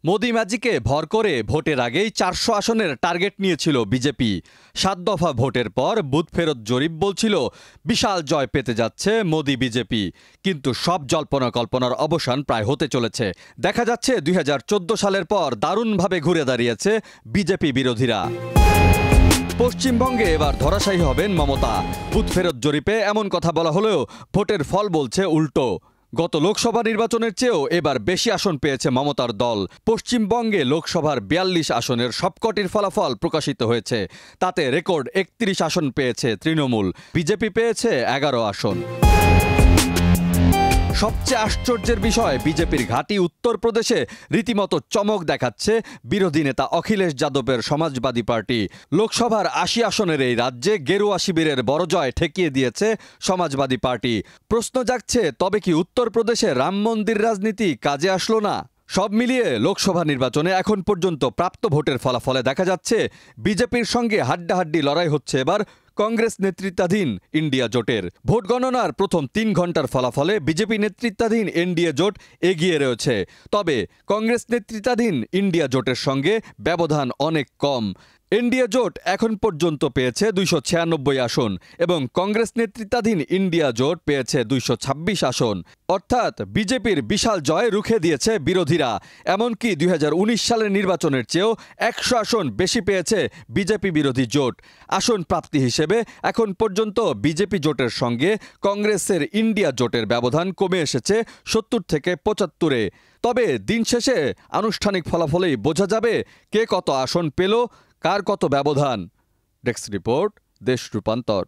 মোদি ম্যাজিকে ভর করে ভোটের আগেই ৪০০ আসনের টার্গেট নিয়েছিল বিজেপি। ৭ দফা ভোটের পর বুথ ফেরত জরিপ বলছিল বিশাল জয় পেতে যাচ্ছে মোদি বিজেপি। কিন্তু সব জল্পনা কল্পনার অবসান প্রায় হতে চলেছে। দেখা যাচ্ছে ২০১৪ সালের পর দারুণভাবে ঘুরে দাঁড়িয়েছে বিজেপি বিরোধীরা। পশ্চিমবঙ্গে এবার ধরাশায়ী হবেন মমতা। বুথ ফেরত জরিপে এমন কথা বলা হলেও ভোটের ফল বলছে উল্টো। গত লোকসভা নির্বাচনের চেয়েও এবার বেশি আসন পেয়েছে মমতার দল। পশ্চিমবঙ্গে লোকসভার ৪২ আসনের সবকটির ফলাফল প্রকাশিত হয়েছে। তাতে রেকর্ড ৩১ আসন পেয়েছে তৃণমূল, বিজেপি পেয়েছে ১১ আসন। সবচেয়ে আশ্চর্যের বিষয়, বিজেপির ঘাঁটি উত্তরপ্রদেশে রীতিমতো চমক দেখাচ্ছে বিরোধী নেতা অখিলেশ যাদবের সমাজবাদী পার্টি। লোকসভার ৮০ আসনের এই রাজ্যে গেরুয়া শিবিরের বড় জয় ঠেকিয়ে দিয়েছে সমাজবাদী পার্টি। প্রশ্ন জাগছে, তবে কি উত্তরপ্রদেশে রাম মন্দির রাজনীতি কাজে আসলো না? সব মিলিয়ে লোকসভা নির্বাচনে এখন পর্যন্ত প্রাপ্ত ভোটের ফলাফলে দেখা যাচ্ছে বিজেপির সঙ্গে হাড্ডাহাড্ডি লড়াই হচ্ছে এবার কংগ্রেস নেতৃত্বাধীন ইন্ডিয়া জোটের। ভোট গণনার প্রথম ৩ ঘন্টার ফলাফলে বিজেপি নেতৃত্বাধীন এনডিএ জোট এগিয়ে রয়েছে। তবে কংগ্রেস নেতৃত্বাধীন ইন্ডিয়া জোটের সঙ্গে ব্যবধান অনেক কম। এনডিএ জোট এখন পর্যন্ত পেয়েছে ২৯৬ আসন এবং কংগ্রেস নেতৃত্বাধীন ইন্ডিয়া জোট পেয়েছে ২২৬ আসন। অর্থাৎ বিজেপির বিশাল জয় রুখে দিয়েছে বিরোধীরা। এমনকি ২০১৯ সালের নির্বাচনের চেয়েও ১০০ আসন বেশি পেয়েছে বিজেপি বিরোধী জোট। আসন প্রাপ্তি হিসেবে এখন পর্যন্ত বিজেপি জোটের সঙ্গে কংগ্রেসের ইন্ডিয়া জোটের ব্যবধান কমে এসেছে ৭০ থেকে ৭৫-এ। তবে দিন শেষে আনুষ্ঠানিক ফলাফলেই বোঝা যাবে কে কত আসন পেল, কার কত ব্যবধান। ডেস্ক রিপোর্ট, দেশ রূপান্তর।